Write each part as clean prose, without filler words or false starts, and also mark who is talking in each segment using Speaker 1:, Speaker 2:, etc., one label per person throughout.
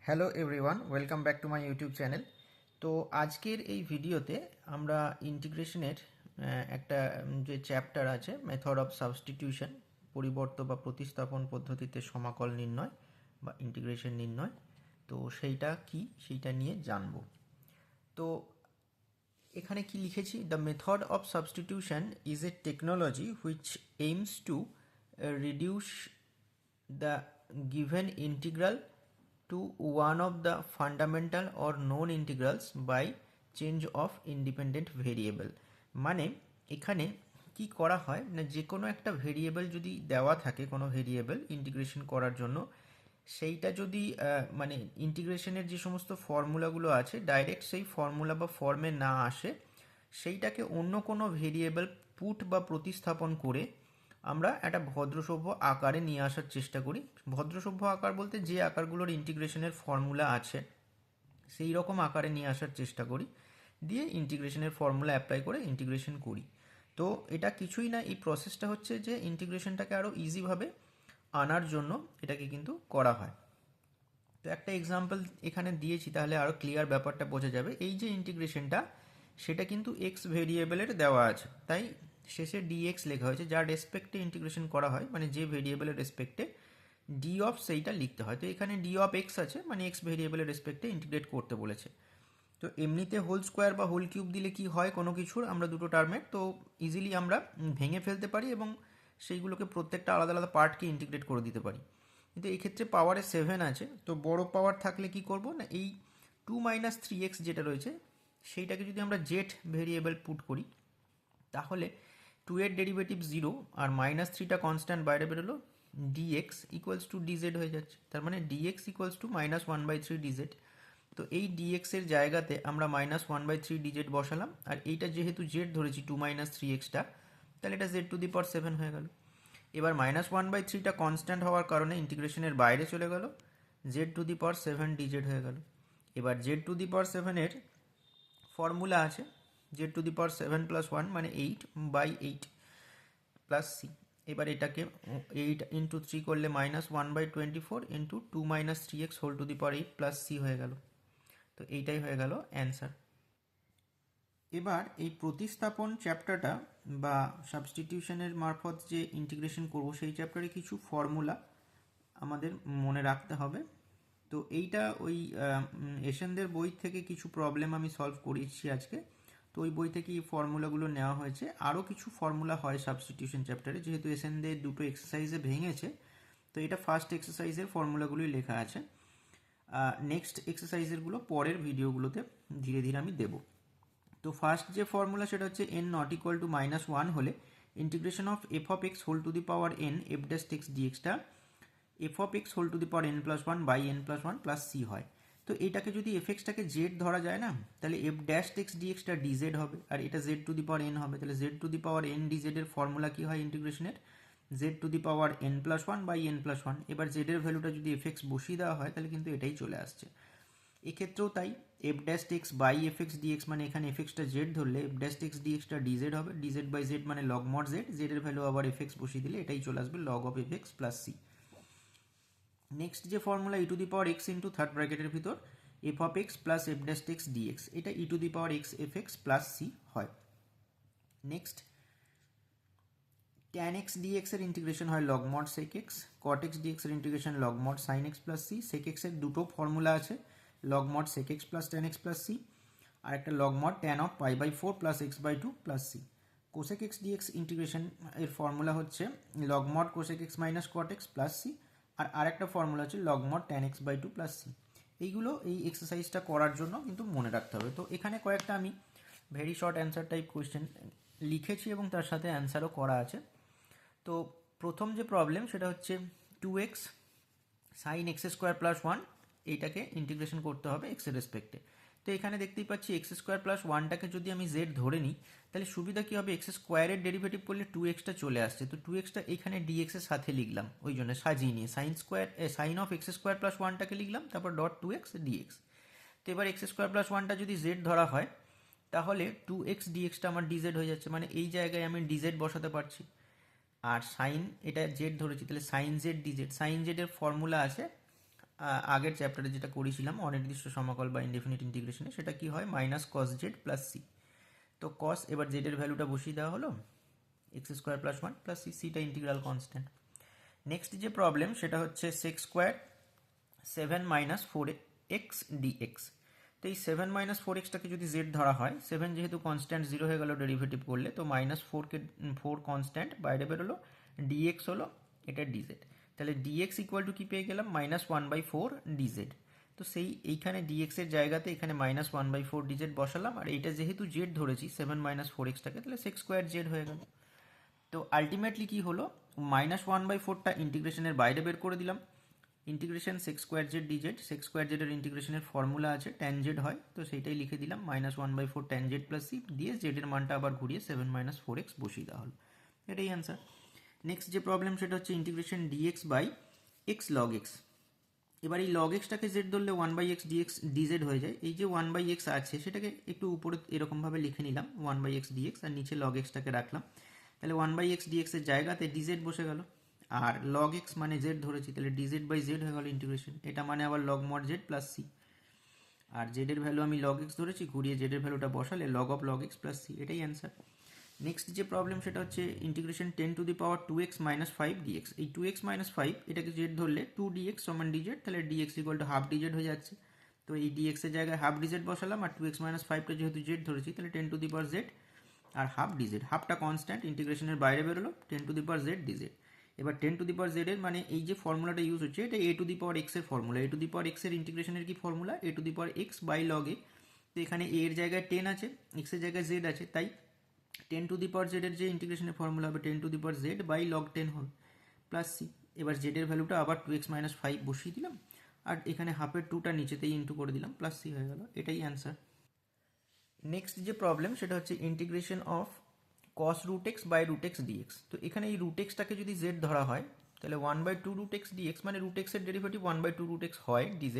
Speaker 1: Hello everyone, welcome back to my YouTube channel. তো আজকের এই ভিডিওতে আমরা ইন্টিগ্রেশনের একটা যে চ্যাপ্টার আছে মেথড অফ সাবস্টিটিউশন, পরিবর্তন বা প্রতিস্থাপন পদ্ধতিতে সমাকল নির্ণয় বা ইন্টিগ্রেশন নির্ণয়, তো সেইটা নিয়ে জানব। তো এখানে কি লিখেছি, the method of substitution is a technology which aims to reduce the given integral to one of the fundamental or known integrals by change of independent variable। মানে এখানে কি করা হয় না, যে কোনো একটা ভেরিয়েবল যদি দেওয়া থাকে, কোনো ভেরিয়েবল ইন্টিগ্রেশন করার জন্য, সেইটা যদি মানে ইন্টিগ্রেশনের যে সমস্ত ফর্মুলাগুলো আছে ডাইরেক্ট সেই ফর্মুলা বা ফর্মে না আসে, সেইটাকে অন্য কোনো ভেরিয়েবল পুট বা প্রতিস্থাপন করে আমরা একটা ভদ্রসভ্য আকারে নিয়ে আসার চেষ্টা করি। ভদ্রসভ্য আকার বলতে যে আকারগুলোর ইন্টিগ্রেশনের ফর্মুলা আছে সেই রকম আকারে নিয়ে আসার চেষ্টা করি, দিয়ে ইন্টিগ্রেশনের ফর্মুলা অ্যাপ্লাই করে ইন্টিগ্রেশন করি। তো এটা কিছুই না, এই প্রসেসটা হচ্ছে যে ইন্টিগ্রেশনটাকে আরও ইজিভাবে আনার জন্য এটাকে কিন্তু করা হয়। তো একটা এক্সাম্পল এখানে দিয়েছি, তাহলে আরও ক্লিয়ার ব্যাপারটা বোঝা যাবে। এই যে ইন্টিগ্রেশনটা, সেটা কিন্তু এক্স ভেরিয়েবলের দেওয়া আছে, তাই শেষে ডিএক্স লেখা হয়েছে, যার রেসপেক্টে ইন্টিগ্রেশন করা হয়, মানে যে ভেরিয়েবলের রেসপেক্টে ডি অফ সেইটা লিখতে হয়। তো এখানে ডি অফ এক্স আছে, মানে এক্স ভেরিয়েবলের রেসপেক্টে ইন্টিগ্রেট করতে বলেছে। তো এমনিতে হোল স্কোয়ার বা হোল কিউব দিলে কি হয় কোনো কিছুর, আমরা দুটো টার্মের, তো ইজিলি আমরা ভেঙে ফেলতে পারি এবং সেইগুলোকে প্রত্যেকটা আলাদা আলাদা পার্টকে ইন্টিগ্রেট করে দিতে পারি। কিন্তু এই ক্ষেত্রে পাওয়ারে 7 আছে, তো বড় পাওয়ার থাকলে কি করব না, এই 2 - 3x যেটা রয়েছে সেইটাকে যদি আমরা জেড ভেরিয়েবল পুট করি, তাহলে 2 এর ডেরিভেটিভ 0 আর -3টা কনস্ট্যান্ট বাইরে বেরোলো, ডিএক্স ইকুয়ালস টু ডিজেড হয়ে যাচ্ছে। তার মানে ডিএক্স ইকুয়ালস টু -1/3 ডিজেড। তো এই ডিএক্স এর জায়গাতে আমরা -1/3 ডিজেড বসালাম, আর এইটা যেহেতু জেড ধরেছি 2 - 3xটা, তাহলে এটা z⁻7 হয়ে গেল। এবার -1/3টা কনস্ট্যান্ট হওয়ার কারণে ইন্টিগ্রেশনের বাইরে চলে গেল, z⁻7 ডিজেড হয়ে গেল। এবার z⁻7 এর ফর্মুলা আছে z⁻7 + 1 মানে 8/8 প্লাস সি। এবার এটাকে 8 × 3 করলে -1/24 × 2 - 3x whole to the power 8 plus c হয়ে গেল। তো এইটাই হয়ে গেল অ্যান্সার। এবার এই প্রতিস্থাপন চ্যাপ্টারটা বা সাবস্টিটিউশনের মারফত যে ইন্টিগ্রেশন করব, সেই চ্যাপ্টারে কিছু ফর্মুলা আমাদের মনে রাখতে হবে। তো এইটা ওই এশনদের বই থেকে কিছু প্রবলেম আমি সলভ করেছি আজকে। তো ওই বই থেকে এই ফর্মুলাগুলো নেওয়া হয়েছে। আরও কিছু ফর্মুলা হয় সাবস্টিটিউশন চ্যাপ্টারে, যেহেতু এশনদের দুটো এক্সারসাইজে ভেঙেছে, তো এটা ফার্স্ট এক্সারসাইজের ফর্মুলাগুলোই লেখা আছে। নেক্সট এক্সারসাইজেরগুলো পরের ভিডিওগুলোতে ধীরে ধীরে আমি দেবো। তো ফার্স্ট যে ফর্মুলা সেটা হচ্ছে n ≠ = -1 হলে integration of f of x whole to the power n f dash x ডিএক্সটা f of x whole to the power n+1 by n+1 plus c হয়। তো এটাকে যদি এফ এক্সটাকে জেড ধরা যায় না, তাহলে এফ ড্যাশ এক্স ডিএক্সটা ডিজেড হবে, আর এটা z to the power n হবে। তাহলে z to the power n d z এর ফর্মুলা কি হয় ইন্টিগ্রেশনের, z to the power n+1 by n+1। এবার জেড এর ভ্যালুটা যদি এফ এক্স বসিয়ে দেওয়া হয়, তাহলে কিন্তু এটাই চলে আসছে। এক্ষেত্রেও তাই, f dash x by f x dx, মানে এখানে এফ এক্সটা জেড ধরলে এফ ড্যাশ এক্স ডিএক্সটা ডিজেড হবে, ডিজেড বাই জেড মানে লগ মড জেড, জেড এর ভ্যালু আবার এফ এক্স বসিয়ে দিলে এটাই চলে আসবে log of f x plus c. Next যে formula e to the power x into third ব্র্যাকেটের ভিতর f of x plus f dash x dx, এটা e to the power x f x plus c হয়। Next tan x dx এর integration হয় log mod sec x, cot x dx এর integration log mod sine x plus c. Sec x এর দুটো formula আছে, log mod sec x plus tan x plus c, আর একটা log mod tan of π/4 plus x/2 plus c. Cosec x dx integration এর formula হচ্ছে log mod cosec x minus cot x plus c, আর আরেকটা formula হচ্ছে log mod tan x/2 plus c. এইগুলো এই এক্সারসাইজটা করার জন্য কিন্তু মনে রাখতে হবে। তো এখানে কয়েকটা আমি very short answer type question লিখেছি এবং তার সাথে অ্যান্সারও করা আছে। তো প্রথম যে প্রবলেম সেটা হচ্ছে 2x sine x square plus 1, এইটাকে ইন্টিগ্রেশন করতে হবে এক্সের রেসপেক্টে। তো এখানে দেখতেই পাচ্ছি এক্স স্কোয়ার প্লাস 1টাকে যদি আমি জেড ধরে নিই, তাহলে সুবিধা কী হবে, এক্স স্কোয়ারের ডেরিভেটিভ করলে 2xটা চলে আসছে, তো 2xটা এখানে ডিএক্স এর সাথে লিখলাম, ওই জন্য সাজিয়ে নিয়ে sine of x square plus 1টাকে লিখলাম, তারপর ডট 2x ডিএক্স। তো এবার এক্স স্কোয়ার প্লাস 1টা যদি জেড ধরা হয়, তাহলে 2x ডিএক্সটা আমার ডিজেড হয়ে যাচ্ছে, মানে এই জায়গায় আমি ডিজেড বসাতে পারছি। আর সাইন এটা জেড ধরেছি, তাহলে সাইন জেড ডিজেড, সাইন জেডের ফর্মুলা আছে আগের চ্যাপ্টারে যেটা করেছিলাম অনির্দিষ্ট সমাকল বা ইনডেফিনিট ইন্টিগ্রেশনে, সেটা কি হয় minus cos z plus c. তো কস এবার জেডের ভ্যালুটা বসিয়ে দেওয়া হলো, x square plus one plus c, সিটা ইন্টিগ্রাল কনস্ট্যান্ট। নেক্সট যে প্রবলেম সেটা হচ্ছে সেক্স স্কোয়ার 7-4x dx। তো এই 7-4xটাকে যদি জেড ধরা হয়, 7 যেহেতু কনস্ট্যান্ট 0 হয়ে গেল ডেরিভেটিভ করলে, তো -4 কনস্ট্যান্ট বাইরে বেরোলো, dx হলো এটা dz। তাহলে dx ইকুয়াল টু কি পেয়ে গেলাম -1/4 dz। তো সেই এইখানে dx এর জায়গাতে এখানে -1/4 dz বসালাম, আর এইটা যেহেতু z ধরেছি 7-4xটাকে, তাহলে সেক্স স্কোয়ার জেড হয়ে গেল। তো আলটিমেটলি কি হলো, -1/4টা ইন্টিগ্রেশনের বাইরে বের করে দিলাম, integration sec square z dz, sec square জেডের ইন্টিগ্রেশনের ফর্মুলা আছে ট্যান জেড হয়, তো সেইটাই লিখে দিলাম -1/4 ট্যান জেড প্লাস সি দিয়ে জেডের মানটা আবার ঘুরিয়ে 7-4x বসিয়ে দেওয়া হলো, এটাই অ্যান্সার। নেক্সট যে প্রবলেম সেটা হচ্ছে integration d x by x log x. এবার এই লগ এক্সটাকে জেড ধরলে 1/x dx dz হয়ে যায়। এই যে 1/x আছে সেটাকে একটু উপরে এরকমভাবে লিখে নিলাম 1/x dx, আর নিচে লগ এক্সটাকে রাখলাম, তাহলে 1/x dx এর জায়গাতে dz বসে গেল, আর লগ এক্স মানে জেড ধরেছি, তাহলে ডিজেড বাই জেড হয়ে গেল ইন্টিগ্রেশন, এটা মানে আবার log mod z plus c, আর জেডের ভ্যালু আমি লগ এক্স ধরেছি, ঘুরিয়ে জেডের ভ্যালুটা বসালে log of log x plus c, এটাই অ্যান্সার। নেক্সট যে প্রবলেম সেটা হচ্ছে ইন্টিগ্রেশন 10⁻² - 5 dx। এই 2x - 5 এটাকে জেড ধরলে 2 dx সমান dz, তাহলে dx equal to half dz হয়ে যাচ্ছে। তো এই dx এর জায়গায় হাফ dz বসালাম, আর 2x - 5টা যেহেতু জেড ধরেছি তাহলে 10⁻z আর হাফ dz, হাফটা কনস্ট্যান্ট ইন্টিগ্রেশনের বাইরে বেরোলো 10⁻z dz। এবার 10⁻z এর মানে এই যে ফর্মুলাটা ইউজ হচ্ছে এটা a⁻x এর ফর্মুলা, a⁻x এর ইন্টিগ্রেশনের কি ফর্মুলা a⁻x বাই লগ এ। তো এখানে a এর জায়গায় 10 আছে, x এর জায়গায় z আছে, তাই 10⁻z এর যে ইন্টিগ্রেশনের ফর্মুলা হবে 10⁻z বাই লগ 10 হবে প্লাস সি। এবার z এর ভ্যালুটা আবার 2x - 5 বসিয়ে দিলাম, আর এখানে হাফের 2টা নিচেতেই ইন্টু করে দিলাম, প্লাস সি হয়ে গেল, এটাই অ্যান্সার। নেক্সট যে প্রবলেম সেটা হচ্ছে integration of cos √x by √x dx। তো এখানে এই √xটাকে যদি z ধরা হয় তাহলে 1/2 √x dx, মানে √x এর ডেরিভেটিভ 1/2 √x হয় dz।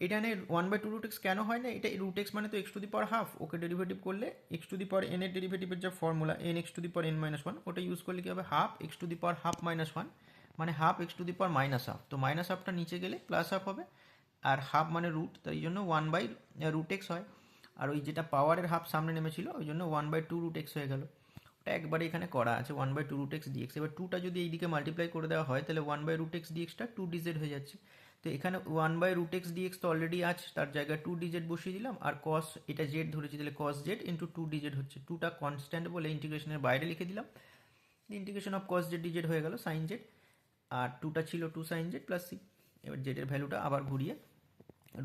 Speaker 1: এখানে 1/2 √x কেন হয় না, এটা √x মানে তো x⁻½ ওকে ডেরিভেটিভ করলে x⁻n এর ডেরিভেটিভের যা ফর্মুলা n x⁻n-1 ওটা ইউজ করলে কি হবে হাফ x⁻½ মানে হাফ x⁻−½ তো মাইনাস হাফটা নিচে গেলে প্লাস হাফ হবে, আর হাফ মানে রুট, তাই জন্য 1/√x হয়, আর ওই যেটা পাওয়ারের হাফ সামনে নেমেছিল ওই জন্য 1/2 √x হয়ে গেল। ওটা একবারে এখানে করা আছে 1/2 √x dx। এবার 2টা যদি এইদিকে মাল্টিপ্লাই করে দেওয়া হয় তাহলে 1/√x dxটা 2 dz হয়ে যাচ্ছে। তো এখানে 1/√x dx তো অলরেডি আছে, তার জায়গায় 2 dz বসিয়ে দিলাম, আর cos এটা z ধরেছি তাহলে cos z ইন্টু 2 dz হচ্ছে, 2টা কনস্ট্যান্ট বলে ইন্টিগ্রেশনের বাইরে লিখে দিলাম, integration of cos z dz হয়ে গেল sin z, আর 2টা ছিল 2 sin z প্লাস সি। এবার z এর ভ্যালুটা আবার ঘুরিয়ে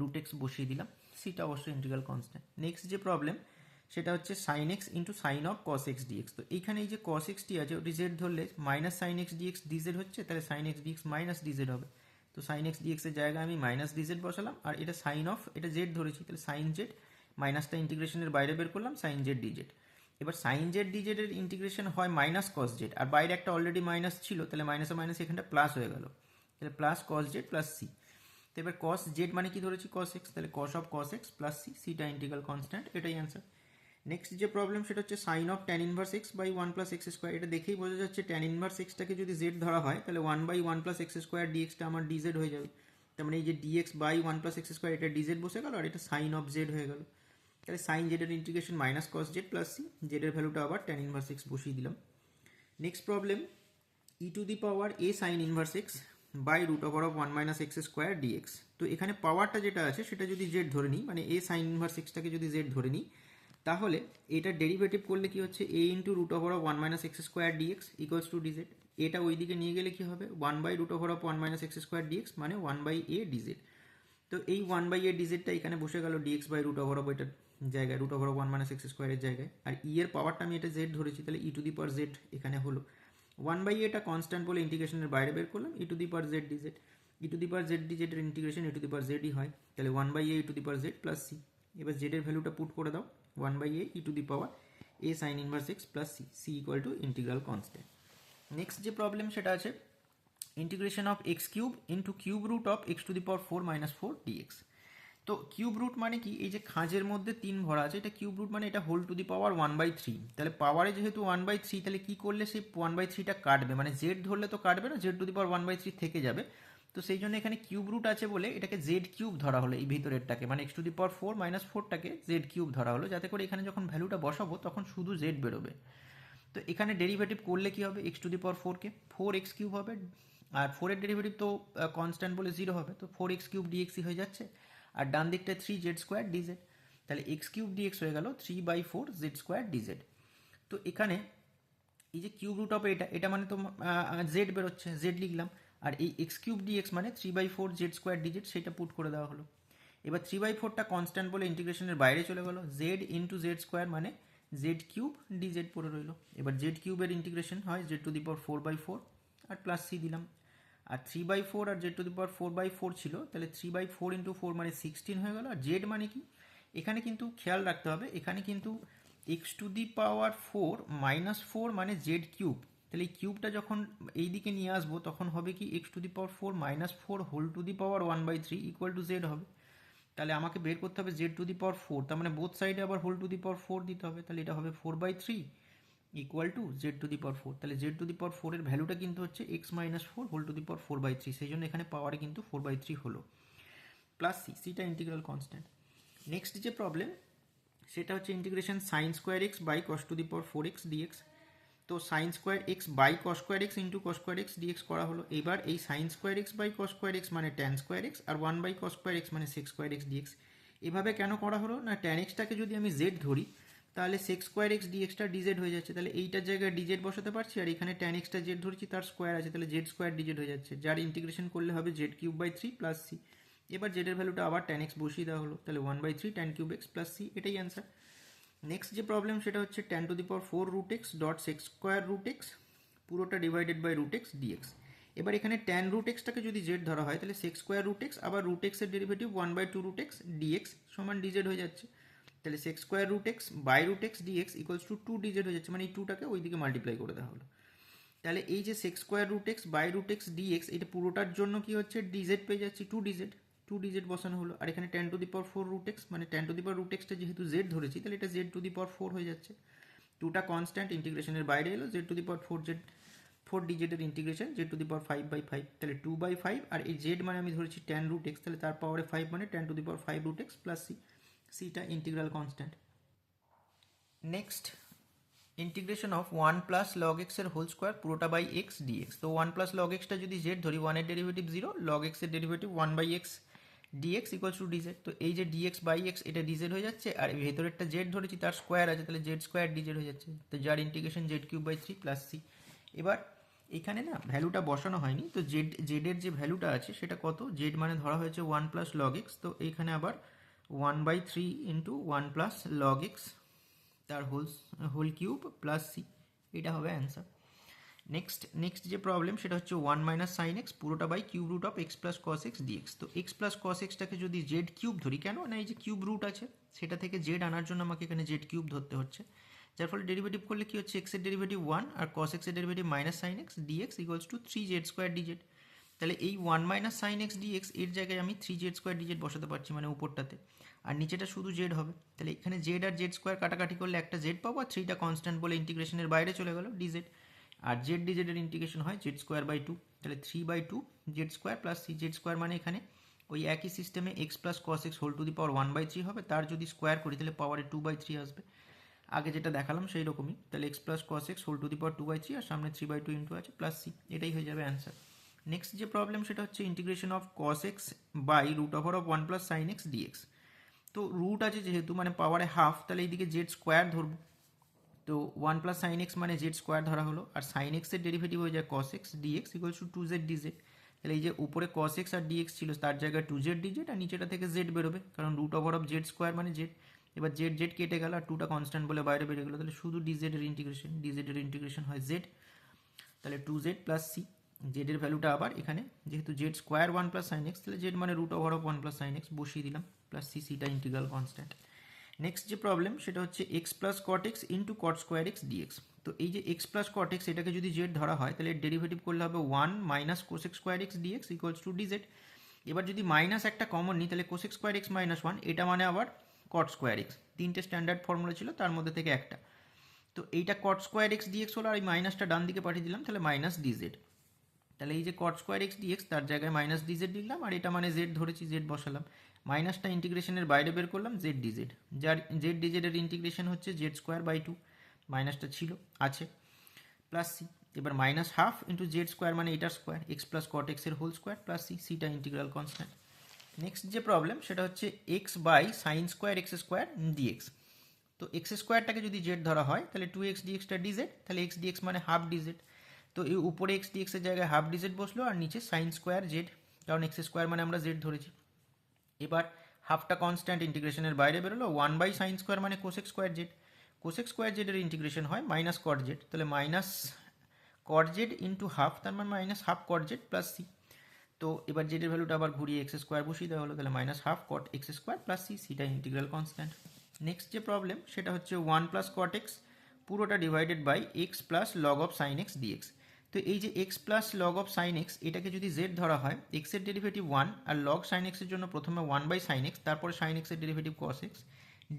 Speaker 1: √x বসিয়ে দিলাম, সিটা অবশ্যই ইন্টিগ্রাল কনস্ট্যান্ট। নেক্সট যে প্রবলেম সেটা হচ্ছে sin x into sign of cos x dx। তো এইখানে এই যে cos x টি আছে ওটি z ধরলে minus sine x d x dz হচ্ছে, তাহলে sine x d x minus dz হবে। তো সাইন এক্স ডিএক্স এর জায়গায় আমি মাইনাস dz বসালাম, আর এটা সাইন অফ এটা z ধরেছি তাহলে সাইন z, মাইনাসটা ইন্টিগ্রেশনের বাইরে বের করলাম সাইন z dz। এবার সাইন z dz এর ইন্টিগ্রেশন হয় মাইনাস cos z, আর বাইরে একটা অলরেডি মাইনাস ছিল তাহলে মাইনাসে মাইনাস এখানটা প্লাস হয়ে গেল, তাহলে plus cos z plus c. তো এবার cos z মানে কি ধরেছি cos x, তাহলে cos of cos x plus c, সিটা ইন্টিগ্রাল কনস্ট্যান্ট, এটাই অ্যান্সার। নেক্সট যে প্রবলেম সেটা হচ্ছে sine of tan inverse x by 1 plus x square. এটা দেখেই বোঝা যাচ্ছে tan ইনভার্স xটাকে যদি z ধরা হয় তাহলে 1/1 প্লাস এক্স স্কোয়ার dxটা আমার dz হয়ে যাবে, তার মানে এই যে dx by 1 plus x square এটা dz বসে গেল, আর এটা সাইন অফ z হয়ে গেল, তাহলে সাইন z এর integration minus cos z plus c, z এর ভ্যালুটা আবার tan ইনভার্স x বসিয়ে দিলাম। Next problem e⁻a sin inverse x by √1 - x square dx। তো এখানে পাওয়ারটা যেটা আছে সেটা যদি z ধরে নিই, মানে a sin ইনভার্স xটাকে যদি z ধরে নিই, তাহলে এটা ডেরিভেটিভ করলে কি হচ্ছে a into √1 - x square dx equals to dz। এটা ওই দিকে নিয়ে গেলে কি হবে 1/√1 - এক্স স্কোয়ার dx মানে 1/a dz। তো এই 1/a dzটা এখানে বসে গেল dx বাই √, এটার জায়গায় √1 - এক্স স্কোয়ারের জায়গায়, আর এর পাওয়ারটা আমি এটা z ধরেছি তাহলে e⁻z এখানে হলো 1/a, এটা কনস্ট্যান্ট বলে ইন্টিগ্রেশনের বাইরে বের করলাম e⁻z dz। e⁻z dz এর ইন্টিগ্রেশন e⁻z হয়, তাহলে 1/a e⁻z প্লাস সি। এবার z এর ভ্যালুটা পুট করে দাও 1/a e⁻a sin inverse x plus c, c equal to integral constant. Next যে প্রবলেম সেটা আছে integration of x cube into cube root of x⁴ - 4 dx। তো কিউব রুট মানে কি, এই যে খাঁজের মধ্যে 3 ভরা আছে এটা কিউব রুট মানে এটা হোল টু দি পাওয়ার 1/3, তাহলে পাওয়ারে যেহেতু 1/3 তাহলে কি করলে সেই 1/3টা কাটবে, মানে z ধরলে তো কাটবে না, z টু দি পাওয়ার 1/3 থেকে যাবে, তো সেই জন্য এখানে কিউব রুট আছে বলে এটাকে জেড কিউব ধরা হলো, এই ভিতরেরটাকে মানে x to the power 4 minus 4টাকে জেড কিউব ধরা হলো, যাতে করে এখানে যখন ভ্যালুটা বসাবো তখন শুধু জেড বেরোবে। তো এখানে ডেরিভেটিভ করলে কি হবে, এক্স টু দি পাওয়ার 4কে 4x কিউব হবে, আর 4 এর ডেরিভেটিভ তো কনস্ট্যান্ট বলে 0 হবে, তো 4x কিউব ডিএক্সই হয়ে যাচ্ছে। আর ডান দিকটা 3z স্কোয়ার ডিজেড, তাহলে এক্স কিউব ডিএক্স হয়ে গেল 3/4 জেড স্কোয়ার ডিজেড। তো এখানে এই যে কিউব রুট অফ এটা মানে তো জেড বেরোচ্ছে, জেড লিখলাম, আর এই এক্স কিউব ডিএক্স মানে 3/4 জেড স্কোয়ার ডিজেড, সেটা পুট করে দেওয়া হলো। এবার 3/4টা কনস্ট্যান্ট বলে ইন্টিগ্রেশনের বাইরে চলে গেল, জেড ইন্টু জেড স্কোয়ার মানে জেড কিউব ডিজেড পড়ে রইল। এবার জেড কিউবের ইন্টিগ্রেশন হয় জেড টু দি পাওয়ার 4/4 আর প্লাস সি দিলাম, আর 3/4 আর জেড টু দি পাওয়ার 4/4 ছিল, তাহলে 3/4 ইন্টু 4 মানে 16 হয়ে গেল। আর জেড মানে কি, এখানে কিন্তু খেয়াল রাখতে হবে, এখানে কিন্তু x to the power 4 minus 4 মানে জেড কিউব, তাহলে এই কিউবটা যখন এই দিকে নিয়ে আসবো তখন হবে কি x to the power 4 minus 4 whole to the power 1/3 equal to z হবে। তাহলে আমাকে বের করতে হবে জেড টু দি পাওয়ার 4, তার মানে বোথ সাইডে আবার হোল টু দি পাওয়ার 4 দিতে হবে, তাহলে এটা হবে 4/3 equal to z to the power 4। তাহলে জেড টু দি পাওয়ার 4 এর ভ্যালুটা কিন্তু হচ্ছে x minus 4 whole to the power 4/3, সেই জন্য এখানে পাওয়ারে কিন্তু 4/3 হলো, প্লাস সি, সিটা ইন্টিগ্রাল কনস্ট্যান্ট। নেক্সট যে প্রবলেম সেটা হচ্ছে integration sine square x by cos to the power 4x dx. তো sine square x by cos square x into cos square x dx করা হলো। এবার এই sine square x by cos square x মানে tan square x, আর 1/cos square x মানে sec square x dx. এভাবে কেন করা হলো না, ট্যান এক্সটাকে যদি আমি জেড ধরি তাহলে সেক স্কোয়ার এক্স ডিএক্সটা ডিজেড হয়ে যাচ্ছে, তাহলে এইটার জায়গায় ডিজেড বসাতে পারছি, আর এখানে ট্যান এক্সটা জেড ধরেছি তার স্কোয়ার আছে, তাহলে জেড স্কোয়ার ডিজেড হয়ে যাচ্ছে, যার ইন্টিগ্রেশন করলে হবে z cube by 3 plus c. এবার জেডের ভ্যালুটা আবার ট্যান এক্স বসিয়ে দেওয়া হলো, তাহলে 1/3 tan cube x plus c, এটাই অ্যান্সার। নেক্সট যে প্রবলেম সেটা হচ্ছে tan to the power 4 root x dot sec square root x পুরোটা divided by root x dx. এবার এখানে ট্যান রুট এক্সটাকে যদি জেড ধরা হয় তাহলে সেক স্কোয়ার রুট এক্স আবার রুট এক্সের ডেরিভেটিভ 1/2 রুট এক্স ডিএক্স সমান ডিজেড হয়ে যাচ্ছে, তাহলে sec square root x by root x dx equals to 2 d z হয়ে যাচ্ছে, মানে এই 2টাকে ওইদিকে মাল্টিপ্লাই করে দেওয়া হলো। তাহলে এই যে sec square root x by root x dx এটা পুরোটার জন্য কি হচ্ছে ডিজেড পেয়ে যাচ্ছি 2 ডিজেড বসানো হলো, আর এখানে tan to the power 4 root x মানে tan to the power root এক্সটা যেহেতু জেড ধরেছি তাহলে এটা জেড টু দি পাওয়ার 4 হয়ে যাচ্ছে, 2টা কনস্ট্যান্ট ইন্টিগ্রেশনের বাইরে এলো, জেড টু দি পাওয়ার 4 ডিজেডের integration z to the power 5/5, তাহলে 2/5, আর এই জেড মানে আমি ধরেছি ট্যান রুট এক্স, তাহলে তার পাওয়ারে 5 মানে tan to the power 5 root x plus c, সিটা integral constant. Next integration of 1 plus log x এর হোল স্কোয়ার পুরোটা বাই এক্স ডিএক্স। তো 1 প্লাস লগ এক্সটা যদি জেড ধরি, 1 এর ডেরিভেটিভ 0, লগ এক্স এর derivative 1/x dx equals to dz. তো এই যে ডিএক্স বাই এক্স এটা ডিজেড হয়ে যাচ্ছে, আর ভেতরেরটা জেড ধরেছি তার স্কোয়ার আছে, তাহলে জেড স্কোয়ার ডিজেড হয়ে যাচ্ছে, তো যার integration z cube by 3 plus c. এবার এখানে না ভ্যালুটা বসানো হয়নি, তো জেডের যে ভ্যালুটা আছে সেটা কত, জেড মানে ধরা হয়েছে 1 প্লাস লগ এক্স, তো এইখানে আবার 1/3 ইন্টু 1 প্লাস লগ এক্স তার হোল কিউব প্লাস সি, এটা হবে অ্যান্সার। নেক্সট যে প্রবলেম সেটা হচ্ছে 1 মাইনাস সাইন এক্স পুরোটা by cube root of x plus cos x dx. তো এক্স প্লাস কস এক্সটাকে যদি জেড কিউব ধরি, কেন না এই যে কিউব রুট আছে সেটা থেকে জেড আনার জন্য আমাকে এখানে জেড কিউব ধরতে হচ্ছে, যার ফলে ডেরিভেটিভ করলে কি হচ্ছে এক্সের ডেরিভেটিভ 1 আর কস এক্সের derivative minus sine x dx equals to 3z square d z. তাহলে এই 1 মাইনাস সাইন এক্স ডিএক্স এর জায়গায় আমি 3z স্কোয়ার ডিজেড বসাতে পারছি, মানে উপরটাতে, আর নিচেটা শুধু জেড হবে, তাহলে এখানে জেড আর জেড স্কোয়ার কাটাকাটি করলে একটা জেড পাবো, আর 3টা কনস্ট্যান্ট বলে ইন্টিগ্রেশনের বাইরে চলে গেল ডিজেড, আর জেড ডিজেডের ইন্টিগ্রেশন হয় জেড স্কোয়ার বাই 2, তাহলে 3/2 z square plus c. Z square মানে এখানে ওই একই সিস্টেমে x plus cos x whole to the power 1/3 হবে, তার যদি স্কোয়ার করি তাহলে পাওয়ারে 2/3 আসবে, আগে যেটা দেখালাম সেই রকমই, তাহলে x plus cos x whole to the power 2/3 আর সামনে 3/2 ইন্টু আছে প্লাস সি, এটাই হয়ে যাবে অ্যান্সার। নেক্সট যে প্রবলেম সেটা হচ্ছে integration of cos x by root over of 1 plus sine x dx. তো রুট আছে যেহেতু মানে পাওয়ারে হাফ, তাহলে এইদিকে জেড স্কোয়ার ধরবো, তো 1 প্লাস সাইন এক্স মানে জেড স্কোয়ার ধরা হলো, আর সাইন এক্সের ডেরিভেটিভ হয়ে যায় cos x dx equals to 2z dz. তাহলে এই যে উপরে কস এক্স আর ডিএক্স ছিল তার জায়গায় 2z ডিজেড, আর নিচেটা থেকে জেড বেরোবে কারণ root over of z square মানে জেড। এবার জেড জেড কেটে গেল আর 2টা কনস্ট্যান্ট বলে বাইরে বেরিয়ে গেলো, তাহলে শুধু ডিজেডের ইন্টিগ্রেশন হয় জেড, তাহলে 2z প্লাস সি। জেডের ভ্যালুটা আবার এখানে যেহেতু z square 1 plus sine x, তাহলে জেড মানে root over of 1 plus sine x বসিয়ে দিলাম প্লাস সি, সিটা ইন্টিগ্রাল কনস্ট্যান্ট। নেক্সট যে প্রবলেম সেটা হচ্ছে x plus cot x into cot square x dx. তো এই যে এক্স প্লাস কট এক্স এটাকে যদি জেড ধরা হয় তাহলে ডেরিভেটিভ করলে হবে 1 minus cosec square x dx equals to d z. এবার যদি মাইনাস একটা কমন নিই তাহলে কোসেক স্কোয়ার এক্স মাইনাস 1 এটা মানে আবার কট স্কোয়ার এক্স, 3টে স্ট্যান্ডার্ড ফর্মুলা ছিল তার মধ্যে থেকে একটা, তো এইটা কট স্কোয়ার এক্স ডিএক্স হলো, আর এই মাইনাসটা ডান দিকে পাঠিয়ে দিলাম, তাহলে মাইনাস ডিজেড। তাহলে এই যে কট স্কোয়ার এক্স ডিএক্স তার জায়গায় মাইনাস ডিজেড লিখলাম, আর এটা মানে জেড ধরেছি, জেড বসালাম। মাইনাসটা ইন্টিগ্রেশনের বাইরে বের করলাম, জেড ডিজেড, যার জেড ডিজেডের ইন্টিগ্রেশন হচ্ছে জেড স্কোয়ার বাই টু, মাইনাসটা ছিল আছে, প্লাস সি। এবার minus half into z square মানে এটার স্কোয়ার, এক্স প্লাস কট এক্সের হোল স্কোয়ার প্লাস সি, সিটা ইন্টিগ্রাল কনস্ট্যান্ট। নেক্সট যে প্রবলেম সেটা হচ্ছে x by sine square x square d x. তো এক্স স্কোয়ারটাকে যদি জেড ধরা হয় তাহলে টু এক্স ডিএক্সটা ডিজেড, তাহলে এক্স ডিএক্স মানে হাফ ডিজেড। তো এই উপরে এক্স ডিএক্সের জায়গায় হাফ ডিজেড বসলো, আর নিচে সাইন স্কোয়ার জেড, কারণ এক্স স্কোয়ার মানে আমরা জেড ধরেছি। এবার হাফটা কনস্ট্যান্ট ইন্টিগ্রেশনের বাইরে বেরোলো, ওয়ান বাই সাইন স্কোয়ার মানে cosec square z, cosec square জেডের ইন্টিগ্রেশন হয় মাইনাস কট জেড, তাহলে minus cot z into half, তার মানে minus half cot z plus c. তো এবার জেডের ভ্যালুটা আবার ঘুরিয়ে এক্স স্কোয়ার বসিয়ে দেওয়া হলো, তাহলে minus half cot x square plus c, সিটা ইন্টিগ্রাল কনস্ট্যান্ট। নেক্সট যে প্রবলেম সেটা হচ্ছে ওয়ান প্লাস কট এক্স পুরোটা divided by x plus log of sine x dx. তো এই যে x plus log of sine x এটাকে যদি জেড ধরা হয়, এক্সের ডেরিভেটিভ ওয়ান, আর লগ সাইন এক্সের জন্য প্রথমে ওয়ান বাই সাইন এক্স, তারপরে সাইন এক্সের derivative cos x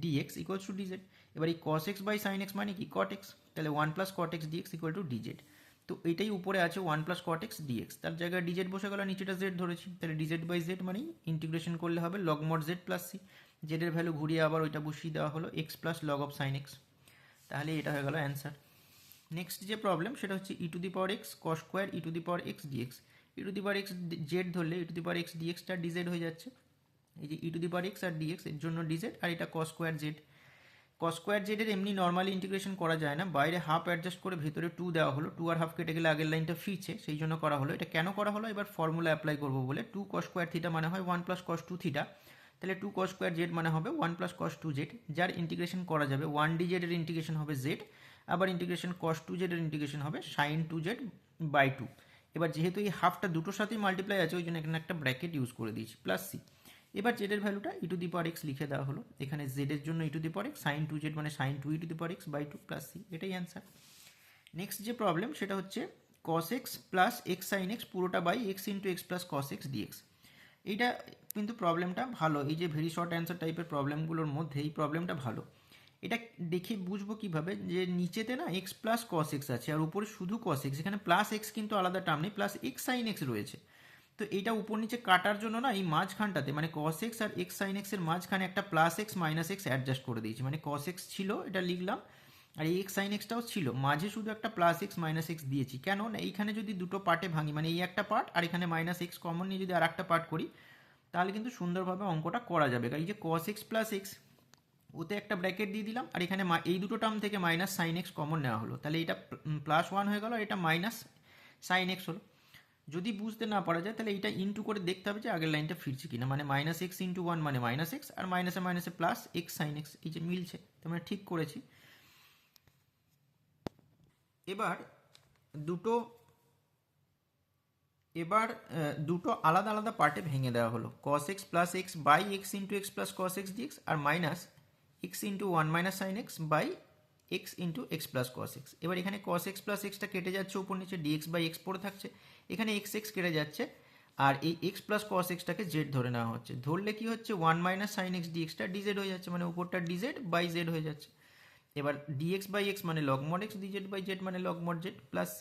Speaker 1: dx equals to d z. এবার এই cos x by sine x মানে কি কট এক্স, তাহলে one plus cot x dx equal to dz. তো এটাই উপরে আছে one plus cot x dx, তার জায়গায় ডিজেড বসে গেল, নিচেটা জেড ধরেছি, তাহলে ডিজেড বাই জেড মানে ইন্টিগ্রেশন করলে হবে log mod z plus c, জেডের ভ্যালু ঘুরিয়ে আবার ওইটা বসিয়ে দেওয়া হলো x plus log of sine x, তাহলে এটা হয়ে গেল অ্যান্সার। নেক্সট যে প্রবলেম সেটা হচ্ছে e to the power x cos square e to the power x dx. E to the power x z ধরলে e to the power x ডিএক্সটা dz হয়ে যাচ্ছে, এই যে e to the power x আর dx এর জন্য dz, আর এটা cos square z. Cos square জেডের এমনি নর্মালি ইন্টিগ্রেশন করা যায় না, বাইরে হাফ অ্যাডজাস্ট করে ভেতরে টু দেওয়া হলো, টু আর হাফ কেটে গেলে আগের লাইনটা ফিরছে, সেই জন্য করা হলো। এটা কেন করা হলো, এবার ফর্মুলা অ্যাপ্লাই করবো বলে, টু কস স্কোয়ার থিটা মানে হয় one plus cos two theta, তাহলে টু কস স্কোয়ার জেড মানে হবে one plus cos two z, যার ইন্টিগ্রেশন করা যাবে, ওয়ান ডি জেডের ইন্টিগ্রেশন হবে জেড, আবার ইন্টিগ্রেশন কস টু জেডের ইন্টিগ্রেশন হবে sine two z by two. এবার যেহেতু এই হাফটা দুটোর সাথেই মাল্টিপ্লাই আছে ওই জন্য এখানে একটা ব্র্যাকেট ইউজ করে দিয়েছি প্লাস সি। এবার জেডের ভ্যালুটা ই টু দি পাওয়ার এক্স লিখে দেওয়া হলো, এখানে জেডের জন্য e to the power x, sine two z মানে sine two e to the power x by two plus c, এটাই অ্যান্সার। নেক্সট যে প্রবলেম সেটা হচ্ছে cos x plus x sine x পুরোটা by x into x plus cos x dx. এইটা কিন্তু প্রবলেমটা ভালো, এই যে ভেরি শর্ট অ্যান্সার টাইপের প্রবলেমগুলোর মধ্যে এই প্রবলেমটা ভালো। এটা দেখে বুঝবো কিভাবে, যে নিচেতে না এক্স প্লাস কস এক্স আছে আর উপরে শুধু কস এক্স, এখানে প্লাস এক্স কিন্তু আলাদা টার্ম নেই, প্লাস এক্স সাইন এক্স রয়েছে। তো এইটা উপর নিচে কাটার জন্য না এই মাঝখানটাতে মানে কস এক্স আর এক্স সাইন এক্সের মাঝখানে একটা plus x minus x adjust করে দিয়েছি, মানে কস এক্স ছিল এটা লিখলাম, আর এই এক্স সাইন এক্সটাও ছিল, মাঝে শুধু একটা প্লাস এক্স মাইনাস এক্স দিয়েছি। কেন না এইখানে যদি দুটো পার্টে ভাঙি, মানে এই একটা পার্ট আর এখানে মাইনাস এক্স কমন নিয়ে যদি আর একটা পার্ট করি, তাহলে কিন্তু সুন্দরভাবে অঙ্কটা করা যাবে। এই যে কস এক্স প্লাস এক্স ওতে একটা ব্র্যাকেট দিয়ে দিলাম, আর এখানে এই দুটো টার্ম থেকে মাইনাস সাইন এক্স কমন নেওয়া হলো, তাহলে এটা প্লাস ওয়ান হয়ে গেল, আর এটা মাইনাস সাইন এক্স হলো। যদি বুঝতে না পারা যায় তাহলে এটা ইন্টু করে দেখতে হবে যে আগের লাইনটা ফিরছে কিনা, মানে মাইনাস এক্স ইন্টু ওয়ান মানে মাইনাস এক্স, আর মাইনাসে মাইনাসে প্লাস এক্স সাইন এক্স, এই যে মিলছে, তো আমরা ঠিক করেছি। এবার দুটো আলাদা আলাদা পার্টে ভেঙে দেওয়া হলো, cos x plus x by x into x plus cos x dx, আর minus x into one minus sine x by x into x plus cos x. এবার এখানে কস এক্স প্লাস এক্সটা কেটে যাচ্ছে উপর নিচে, ডিএক্স বাই এক্স পড়ে থাকছে, এখানে এক্স এক্স কেটে যাচ্ছে, আর এই এক্স প্লাস কস এক্সটাকে জেড ধরে নেওয়া হচ্ছে, ধরলে কি হচ্ছে ওয়ান মাইনাস সাইন এক্স ডিএক্সটা ডিজেড হয়ে যাচ্ছে, মানে উপরটা ডিজেড বাই জেড হয়ে যাচ্ছে। এবার ডিএক্স বাই এক্স মানে log mod x, d z by z মানে লগ মড জেড প্লাস।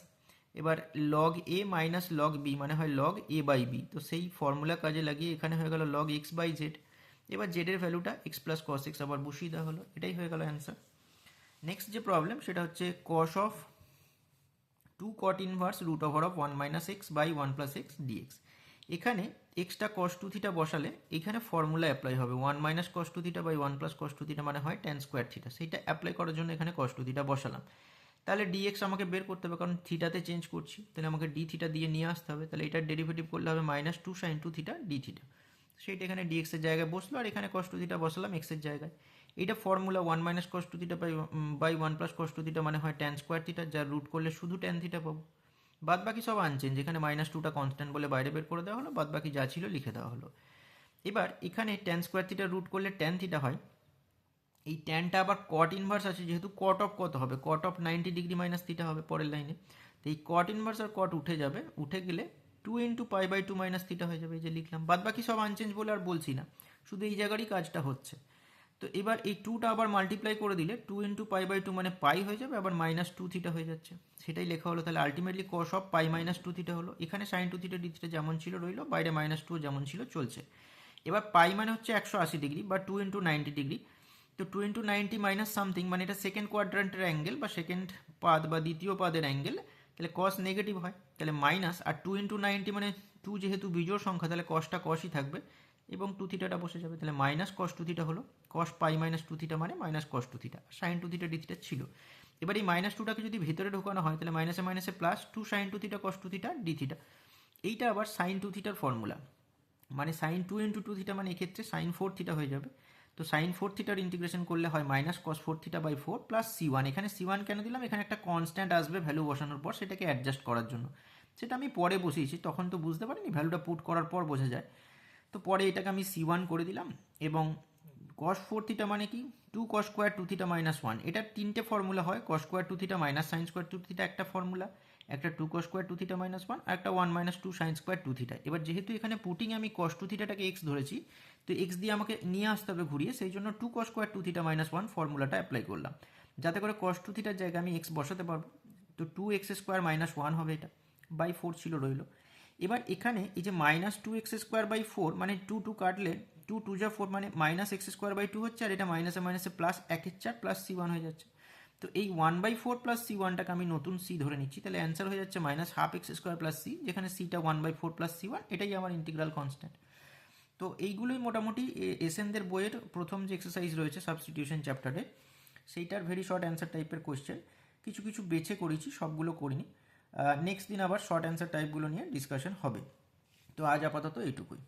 Speaker 1: এবার log a minus log b মানে হয় লগ এ বাই বি, তো সেই ফর্মুলা কাজে লাগিয়ে এখানে হয়ে গেল লগ এক্স বাই জেড। এবার জেডের ভ্যালুটা এক্স প্লাস কস এক্স আবার বসিয়ে দেওয়া হলো, এটাই হয়ে গেল অ্যান্সার। নেক্সট যে প্রবলেম সেটা হচ্ছে cos of two cot inverse root over of one minus x by one plus x d x. এখানে এক্সটা কস টু থিটা বসালে এখানে ফর্মুলা অ্যাপ্লাই হবে, one minus cos two theta by one plus cos two theta মানে হয় tan square theta, সেইটা apply করার জন্য এখানে কস টু থিটা বসালাম। তাহলে ডিএক্স আমাকে বের করতে হবে, কারণ থিটাতে চেঞ্জ করছি, তাহলে আমাকে ডি থিটা দিয়ে নিয়ে আসতে হবে, তাহলে এটার ডেরিভেটিভ করলে হবে minus two sine two theta d theta, সেইটা এখানে ডিএক্সের জায়গায় বসলো, আর এখানে কস টু থিটা বসালাম এক্সের জায়গায়। এটা formula one minus cos two theta by one plus cos two theta মানে হয় ট্যান স্কোয়ার থিটা, যার রুট করলে শুধু ট্যান থিটা পাবো, বাদ বাকি সব আনচেঞ্জ, এখানে মাইনাস টুটা কনস্ট্যান্ট বলে বাইরে বের করে দেওয়া হলো, বাদ বাকি যা ছিল লিখে দেওয়া হলো। এবার এখানে ট্যান স্কোয়ার থিটা রুট করলে ট্যান থিটা হয়, এই ট্যানটা আবার কট ইনভার্স আছে, যেহেতু কট অফ কত হবে, কট অফ 90 ডিগ্রি মাইনাস থিটা হবে পরের লাইনে, তো এই কট ইনভার্স আর কট উঠে যাবে, উঠে গেলে two into pi by two minus theta হয়ে যাবে, এই যে লিখলাম, বাদ বাকি সব আনচেঞ্জ বলে আর বলছি না, শুধু এই জায়গারই কাজটা হচ্ছে। তো এবার এই টুটা আবার মাল্টিপ্লাই করে দিলে 2 ইন্টু পাই বাই টু মানে পাই হয়ে যাবে, আবার মাইনাস টু থিটা হয়ে যাচ্ছে, সেটাই লেখা হলো। তাহলে ultimately cos of pi minus two theta হলো। এখানে sine two theta d theta যেমন ছিল রইলো, বাইরে মাইনাস টু যেমন ছিল চলছে। এবার পাই মানে হচ্ছে 180 ডিগ্রি বা 2 ইন্টু 90 ডিগ্রি। তো 2 ইন্টু 90 মাইনাস সামথিং মানে এটা সেকেন্ড কোয়াড্রেন্টের অ্যাঙ্গেল বা সেকেন্ড পাদ বা দ্বিতীয় পাদের অ্যাঙ্গেল, তাহলে কস নেগেটিভ হয়, তাহলে মাইনাস। আর 2 ইন্টু 90 মানে 2 যেহেতু বিজোড় সংখ্যা, তাহলে কসটা কসই থাকবে এবং টু থিটাটা বসে যাবে, তাহলে মাইনাস কস টু থিটা হলো। Cos pi minus two theta মানে minus cos two theta, sine two theta d theta ছিল। এবার এই মাইনাস টুটাকে যদি ভেতরে ঢোকানো হয় তাহলে মাইনাসে মাইনাসে plus 2 sine two theta cos two theta d theta. এইটা আবার সাইন টু থিটার ফর্মুলা, মানে sine two into two theta মানে এক্ষেত্রে সাইন ফোর থিটা হয়ে যাবে। তো সাইন ফোর থিটার ইন্টিগ্রেশন করলে হয় minus cos four theta by four plus c one. এখানে সি ওয়ান কেন দিলাম, এখানে একটা কনস্ট্যান্ট আসবে ভ্যালু বসানোর পর, সেটাকে অ্যাডজাস্ট করার জন্য। সেটা আমি পরে বসিয়েছি, তখন তো বুঝতে পারিনি, ভ্যালুটা পুট করার পর বোঝা যায়। তো পরে এটাকে আমি সি ওয়ান করে দিলাম এবং কস ফোর থিটা মানে কি, two cos square two theta minus one. এটা তিনটে ফর্মুলা হয়, cos square two theta minus sine square two theta একটা ফর্মুলা, একটা two cos square two theta minus one, আর একটা one minus two sine square two theta. এবার যেহেতু এখানে পুটিং আমি কস টু থিটাটাকে এক্স ধরেছি, তো এক্স দিয়ে আমাকে নিয়ে আসতে হবে ঘুরিয়ে, সেই জন্য two cos square two theta minus one ফর্মুলাটা অ্যাপ্লাই করলাম, যাতে করে কস টু থিটার জায়গায় আমি এক্স বসাতে পারবো। তো two x square minus one হবে, এটা বাই ফোর ছিল রইলো। এবার এখানে এই যে minus two x square by four মানে টু টু কাটলে টু টু যা ফোর মানে minus x square by two হচ্ছে, আর এটা মাইনাসে মাইনাসে প্লাস একের চার প্লাস সি ওয়ান হয়ে যাচ্ছে। তো এই one by four plus c ওয়ানটাকে আমি নতুন সি ধরে নিচ্ছি, তাহলে অ্যান্সার হয়ে যাচ্ছে minus half x square plus c, যেখানে সিটা one by four plus c one, এটাই আমার ইন্টিগ্রাল কনস্ট্যান্ট। তো এইগুলোই মোটামুটি এসএনদের বইয়ের প্রথম যে এক্সারসাইজ রয়েছে সাবস্টিটিউশন চ্যাপ্টারে, সেইটার ভেরি শর্ট অ্যান্সার টাইপের কোয়েশ্চেন। কিছু কিছু বেছে করেছি, সবগুলো করিনি। নেক্সট দিন আবার শর্ট অ্যান্সার টাইপগুলো নিয়ে ডিসকাশন হবে। তো আজ আপাতত এইটুকুই।